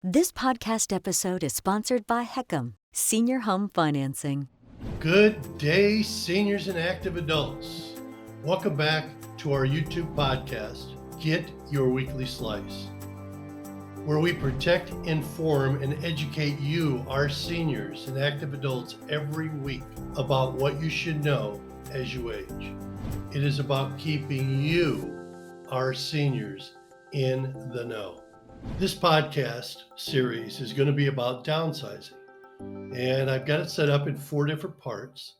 This podcast episode is sponsored by Heckham Senior Home Financing. Good day, seniors and active adults. Welcome back to our YouTube podcast, Get Your Weekly Slice, where we protect, inform, and educate you, our seniors and active adults, every week about what you should know as you age. It is about keeping you, our seniors, in the know. This podcast series is going to be about downsizing. And I've got it set up in 4 different parts.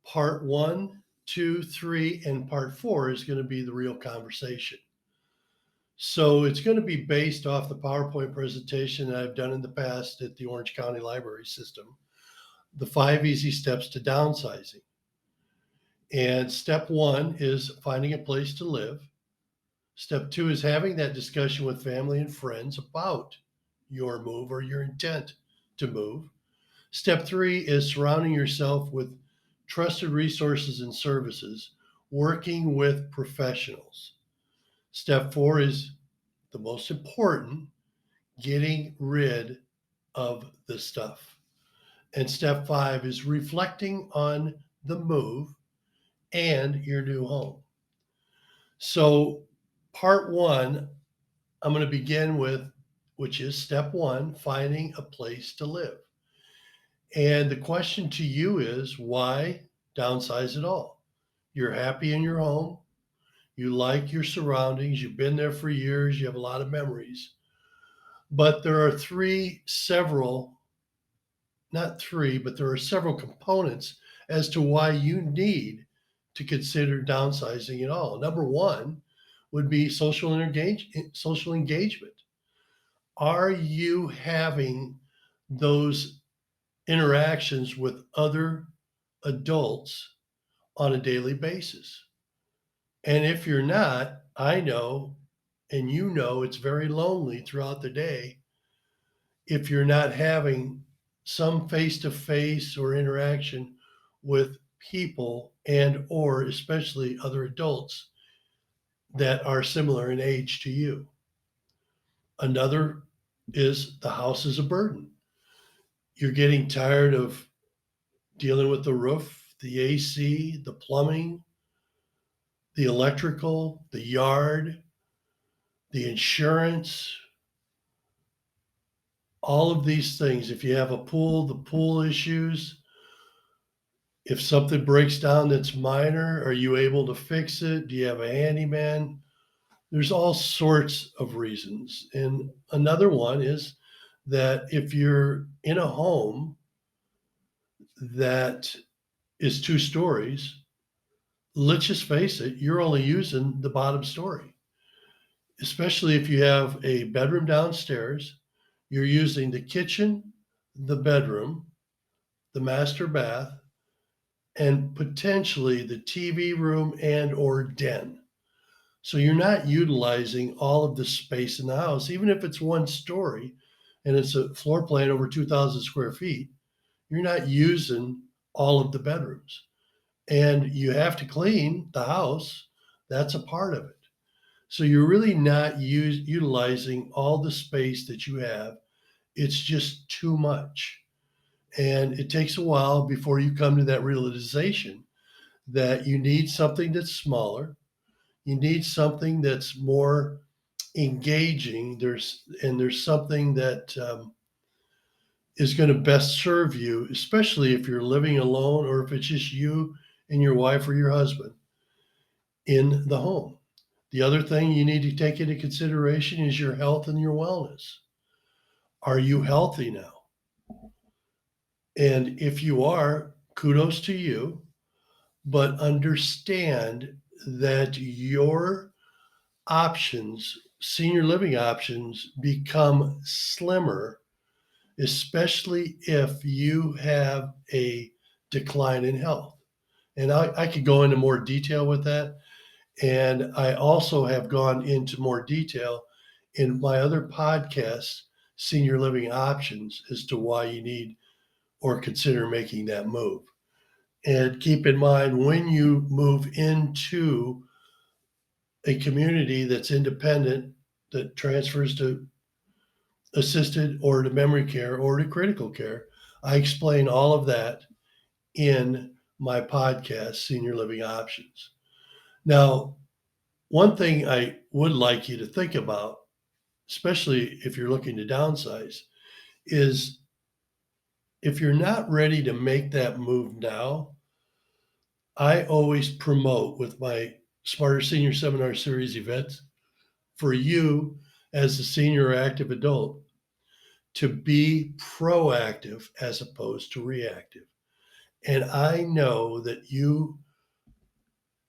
Part 1, 2, 3, and part 4 is going to be the real conversation. So it's going to be based off the PowerPoint presentation that I've done in the past at the Orange County Library System, the 5 easy steps to downsizing. And step 1 is finding a place to live. Step 2 is having that discussion with family and friends about your move or your intent to move. Step 3 is surrounding yourself with trusted resources and services, working with professionals. Step 4 is the most important, getting rid of the stuff. And step 5 is reflecting on the move and your new home. So part 1, I'm going to begin with, which is step 1, finding a place to live. And the question to you is, why downsize at all? You're happy in your home. You like your surroundings. You've been there for years. You have a lot of memories. But there are several components as to why you need to consider downsizing at all. Number 1 would be social engagement. Are you having those interactions with other adults on a daily basis? And if you're not, I know, and you know, it's very lonely throughout the day if you're not having some face-to-face or interaction with people and or especially other adults that are similar in age to you. Another is the house is a burden. You're getting tired of dealing with the roof, the AC, the plumbing, the electrical, the yard, the insurance, all of these things. If you have a pool, the pool issues. If something breaks down that's minor, are you able to fix it? Do you have a handyman? There's all sorts of reasons. And another one is that if you're in a home that is 2 stories, let's just face it, you're only using the bottom story. Especially if you have a bedroom downstairs, you're using the kitchen, the bedroom, the master bath, and potentially the TV room and or den. So you're not utilizing all of the space in the house, even if it's 1 story and it's a floor plan over 2,000 square feet, you're not using all of the bedrooms. And you have to clean the house. That's a part of it. So you're really not utilizing all the space that you have. It's just too much. And it takes a while before you come to that realization that you need something that's smaller. You need something that's more engaging. There's something that is going to best serve you, especially if you're living alone or if it's just you and your wife or your husband in the home. The other thing you need to take into consideration is your health and your wellness. Are you healthy now? And if you are, kudos to you, but understand that your options, senior living options, become slimmer, especially if you have a decline in health. And I could go into more detail with that. And I also have gone into more detail in my other podcast, Senior Living Options, as to why you need or consider making that move. And keep in mind, when you move into a community that's independent, that transfers to assisted or to memory care or to critical care. I explain all of that in my podcast, Senior Living Options. Now, one thing I would like you to think about, especially if you're looking to downsize, is if you're not ready to make that move now, I always promote with my Smarter Senior Seminar Series events for you as a senior or active adult to be proactive as opposed to reactive. And I know that you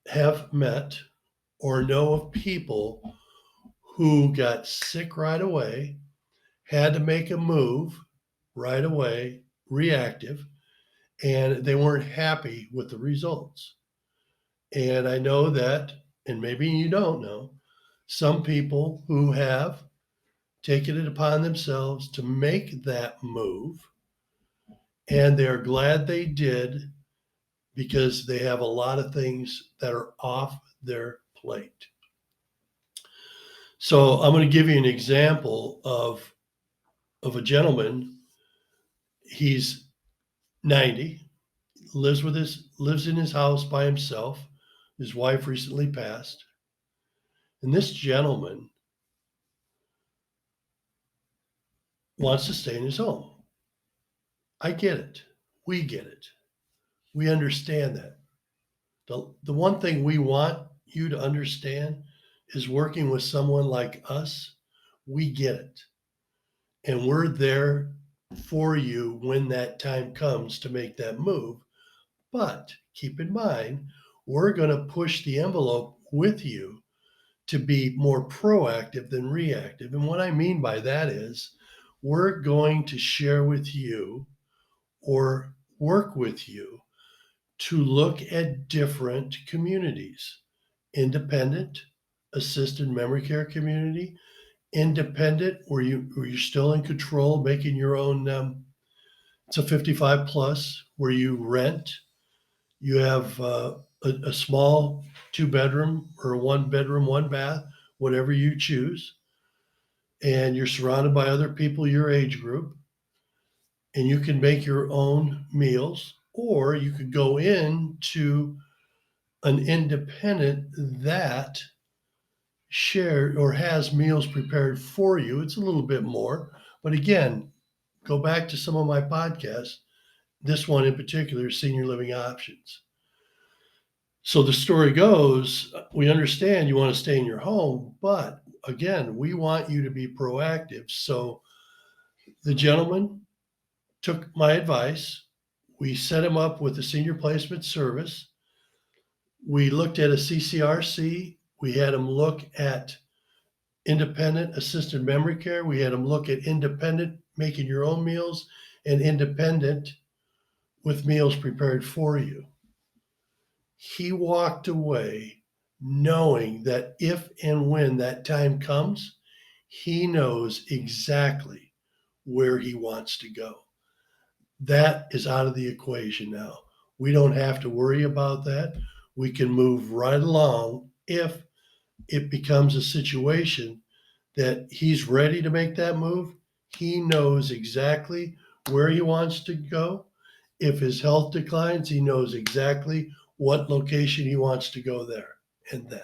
have met or know of people who got sick right away, had to make a move right away, reactive, and they weren't happy with the results. And I know that, and maybe you don't know, some people who have taken it upon themselves to make that move, and they're glad they did because they have a lot of things that are off their plate. So I'm going to give you an example of a gentleman. He's 90, lives in his house by himself. His wife recently passed. And this gentleman wants to stay in his home. I get it. We get it. We understand that. The one thing we want you to understand is working with someone like us. We get it. And we're there for you when that time comes to make that move. But keep in mind, we're going to push the envelope with you to be more proactive than reactive. And what I mean by that is we're going to share with you or work with you to look at different communities: independent, assisted memory care community, independent, where you're still in control, making your own. It's a 55 plus where you rent. You have a small 2 bedroom or a 1 bedroom, 1 bath, whatever you choose, and you're surrounded by other people your age group, and you can make your own meals, or you could go into an independent that shared or has meals prepared for you. It's a little bit more, but again, go back to some of my podcasts. This one in particular, Senior Living Options. So the story goes, we understand you want to stay in your home, but again, we want you to be proactive. So the gentleman took my advice. We set him up with a senior placement service. We looked at a CCRC. We had him look at independent assisted memory care. We had him look at independent making your own meals and independent with meals prepared for you. He walked away knowing that if and when that time comes, he knows exactly where he wants to go. That is out of the equation now. We don't have to worry about that. We can move right along if it becomes a situation that he's ready to make that move. He knows exactly where he wants to go. If his health declines, he knows exactly what location he wants to go there and then.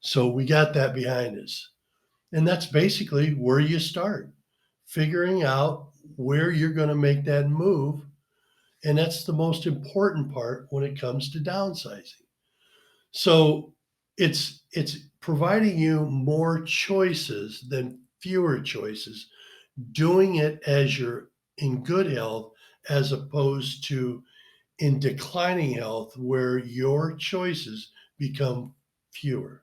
So we got that behind us. And that's basically where you start, figuring out where you're going to make that move. And that's the most important part when it comes to downsizing. So it's providing you more choices than fewer choices, doing it as you're in good health as opposed to in declining health where your choices become fewer.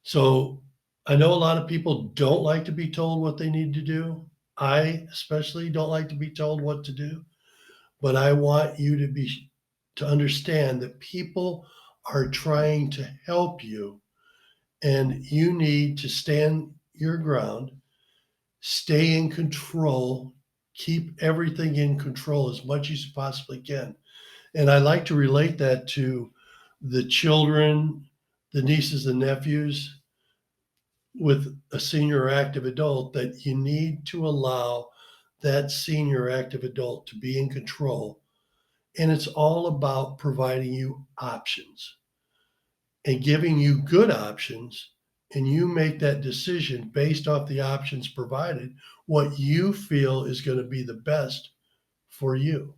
So I know a lot of people don't like to be told what they need to do. I especially don't like to be told what to do, but I want you to understand that people are trying to help you, and you need to stand your ground, stay in control, keep everything in control as much as you possibly can. And I like to relate that to the children, the nieces and nephews. with a senior or active adult that you need to allow that senior or active adult to be in control. And it's all about providing you options and giving you good options. And you make that decision based off the options provided, what you feel is going to be the best for you.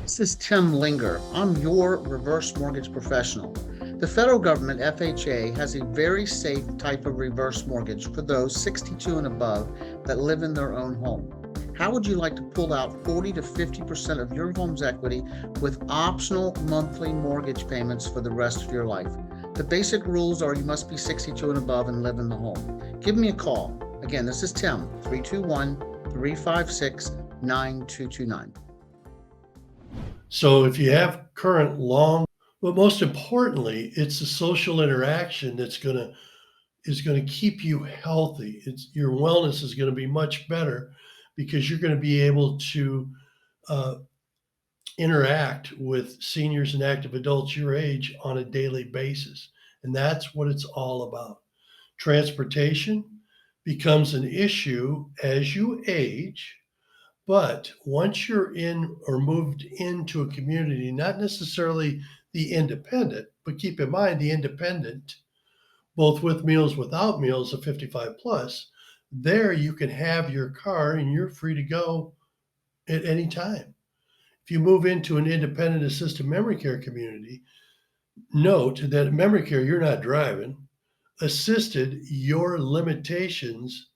This is Tim Linger. I'm your reverse mortgage professional. The federal government, FHA, has a very safe type of reverse mortgage for those 62 and above that live in their own home. How would you like to pull out 40 to 50% of your home's equity with optional monthly mortgage payments for the rest of your life? The basic rules are you must be 62 and above and live in the home. Give me a call. Again, this is Tim, 321-356-9229. So if you have current long, but most importantly, it's the social interaction that's going to keep you healthy. It's your wellness is going to be much better because you're going to be able to uh, interact with seniors and active adults your age on a daily basis. And that's what it's all about. Transportation becomes an issue as you age, but once you're in or moved into a community, not necessarily the independent, but keep in mind the independent, both with meals, without meals of 55 plus, there you can have your car and you're free to go at any time. If you move into an independent assisted memory care community, note that memory care, you're not driving. Assisted, your limitations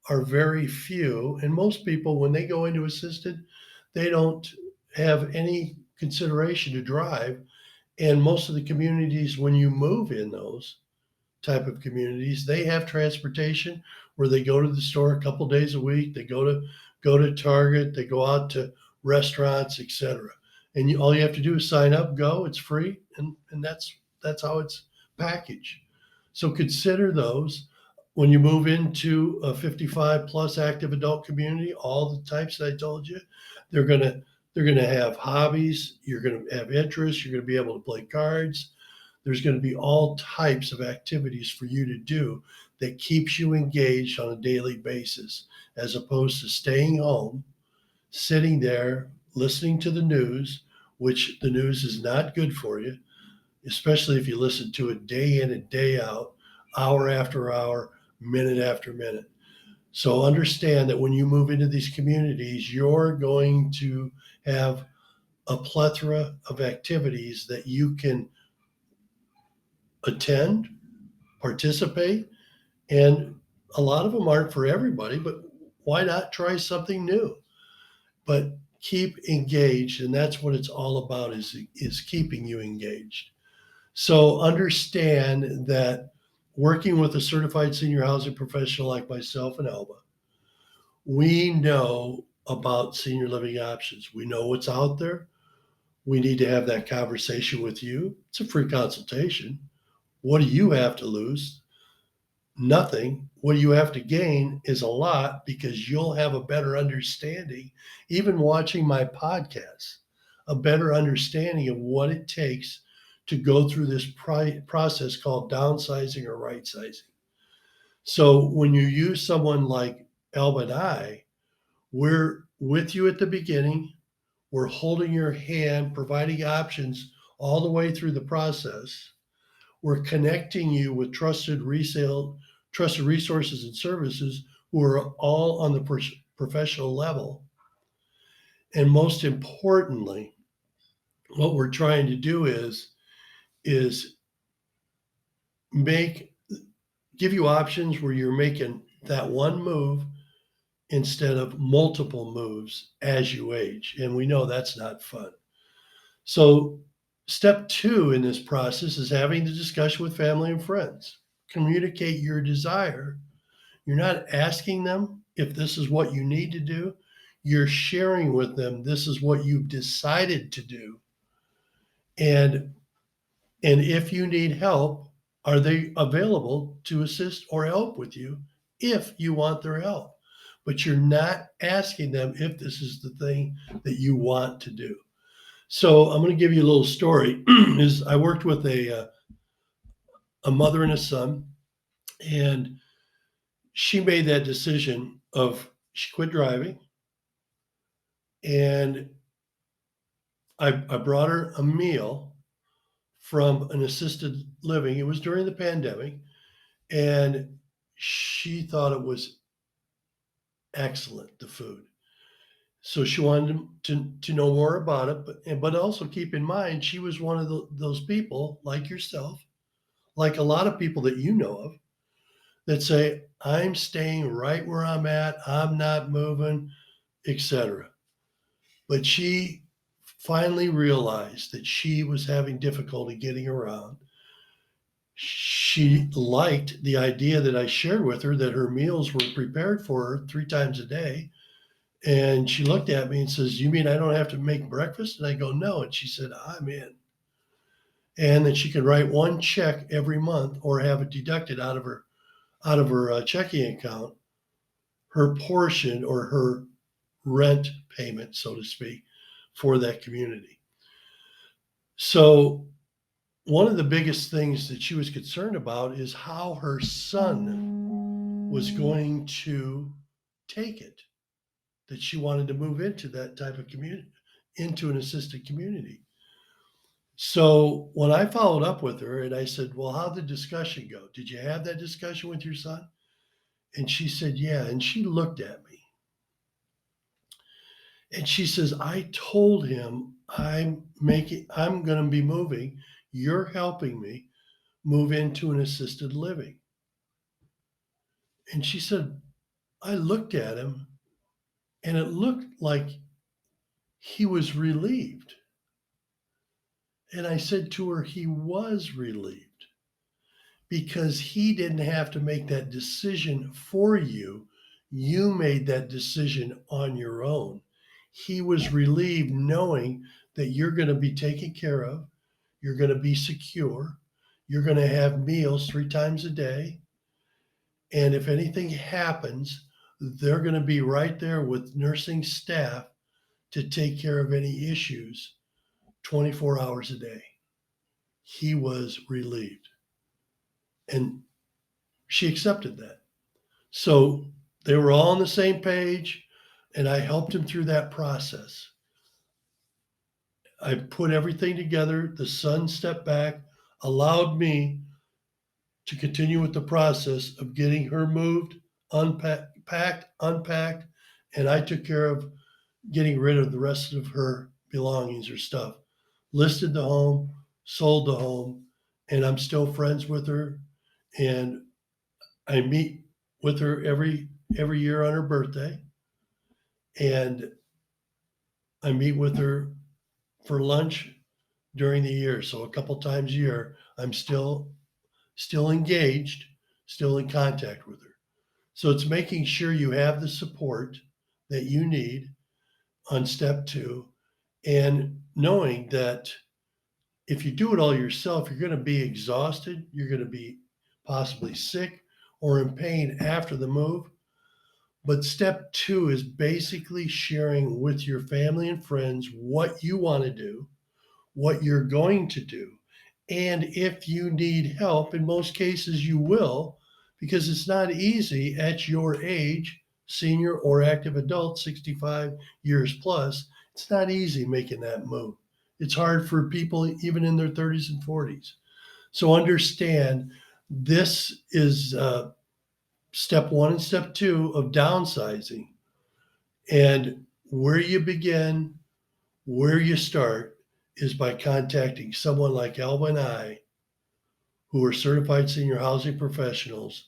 are very few. And most people, when they go into assisted, they don't have any consideration to drive. And most of the communities, when you move in those type of communities, they have transportation where they go to the store a couple days a week. They go to Target. They go out to restaurants, etc. And all you have to do is sign up, go. It's free, and that's how it's packaged. So consider those when you move into a 55 plus active adult community. All the types that I told you, they're gonna have hobbies. You're gonna have interests. You're gonna be able to play cards. There's going to be all types of activities for you to do that keeps you engaged on a daily basis, as opposed to staying home, sitting there, listening to the news, which the news is not good for you, especially if you listen to it day in and day out, hour after hour, minute after minute. So understand that when you move into these communities, you're going to have a plethora of activities that you can attend, participate, and a lot of them aren't for everybody, but why not try something new? But keep engaged, and that's what it's all about, is keeping you engaged. So understand that working with a certified senior housing professional like myself and Elba, we know about senior living options. We know what's out there. We need to have that conversation with you. It's a free consultation. What do you have to lose? Nothing. What you have to gain is a lot, because you'll have a better understanding, even watching my podcast, a better understanding of what it takes to go through this process called downsizing or right sizing. So when you use someone like Elba and I, we're with you at the beginning. We're holding your hand, providing options all the way through the process. We're connecting you with trusted resources and services who are all on the professional level. And most importantly, what we're trying to do is give you options where you're making that one move instead of multiple moves as you age. And we know that's not fun. So step 2 in this process is having the discussion with family and friends. Communicate your desire. You're not asking them if this is what you need to do. You're sharing with them this is what you've decided to do. And if you need help, are they available to assist or help with you if you want their help? But you're not asking them if this is the thing that you want to do. So I'm going to give you a little story. Is I worked with a mother and a son, and she made that decision of she quit driving, and I brought her a meal from an assisted living. It was during the pandemic, and she thought it was excellent, the food. So she wanted to know more about it, but also keep in mind she was one of those people like yourself, like a lot of people that you know of, that say, I'm staying right where I'm at, I'm not moving, etc. But she finally realized that she was having difficulty getting around. She liked the idea that I shared with her that her meals were prepared for her 3 times a day. And she looked at me and says, You mean I don't have to make breakfast? And I go, No. And she said, I'm in. And then she could write one check every month or have it deducted out of her checking account, her portion or her rent payment, so to speak, for that community. So one of the biggest things that she was concerned about is how her son was going to take it, that she wanted to move into that type of community, into an assisted community. So when I followed up with her and I said, Well, how'd the discussion go? Did you have that discussion with your son? And she said, Yeah. And she looked at me and she says, I told him I'm going to be moving. You're helping me move into an assisted living. And she said, I looked at him and it looked like he was relieved. And I said to her, he was relieved because he didn't have to make that decision for you. You made that decision on your own. He was relieved knowing that you're going to be taken care of, you're going to be secure, you're going to have meals 3 times a day. And if anything happens, they're going to be right there with nursing staff to take care of any issues 24 hours a day. He was relieved. And she accepted that. So they were all on the same page, and I helped him through that process. I put everything together. The son stepped back, allowed me to continue with the process of getting her moved, unpacked, and I took care of getting rid of the rest of her belongings or stuff. Listed the home, sold the home, and I'm still friends with her. And I meet with her every year on her birthday. And I meet with her for lunch during the year. So a couple times a year, I'm still engaged, still in contact with her. So it's making sure you have the support that you need on step 2, and knowing that if you do it all yourself, you're going to be exhausted, you're going to be possibly sick or in pain after the move. But step 2 is basically sharing with your family and friends what you want to do, what you're going to do. And if you need help, in most cases you will, because it's not easy at your age, senior or active adult, 65 years plus, it's not easy making that move. It's hard for people even in their 30s and 40s. So understand this is step 1 and step 2 of downsizing. And where you begin, where you start is by contacting someone like Alba and I, who are certified senior housing professionals,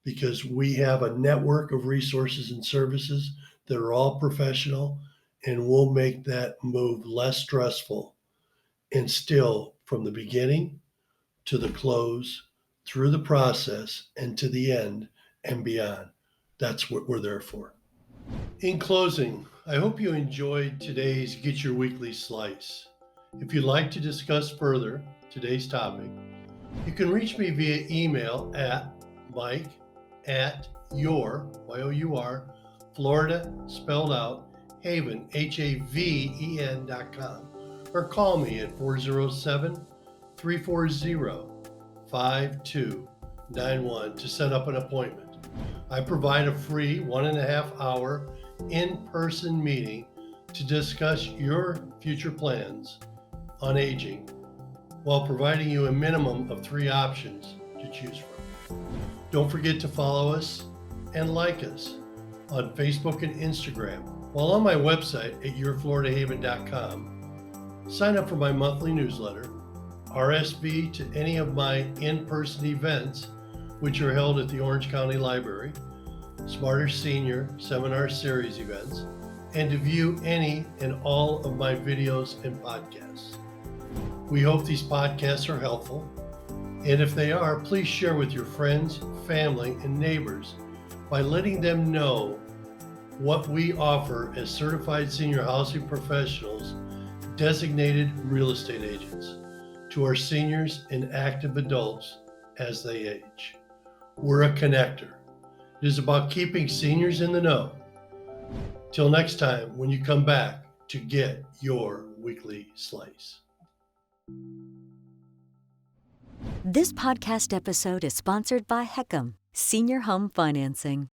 because we have a network of resources and services that are all professional, and we'll make that move less stressful and still from the beginning to the close, through the process and to the end and beyond. That's what we're there for. In closing, I hope you enjoyed today's Get Your Weekly Slice. If you'd like to discuss further today's topic, you can reach me via email at mike@your, Y-O-U-R, Florida, spelled out, Haven, Haven.com, or call me at 407-340-5291 to set up an appointment. I provide a free 1.5 hour in-person meeting to discuss your future plans on aging while providing you a minimum of 3 options to choose from. Don't forget to follow us and like us on Facebook and Instagram. While on my website at yourfloridahaven.com, sign up for my monthly newsletter, RSV to any of my in-person events, which are held at the Orange County Library, Smarter Senior Seminar Series events, and to view any and all of my videos and podcasts. We hope these podcasts are helpful, and if they are, please share with your friends, family, and neighbors by letting them know what we offer as certified senior housing professionals, designated real estate agents, to our seniors and active adults as they age. We're a connector. It is about keeping seniors in the know. Till next time, when you come back to get your weekly slice. This podcast episode is sponsored by Hecum, Senior Home Financing.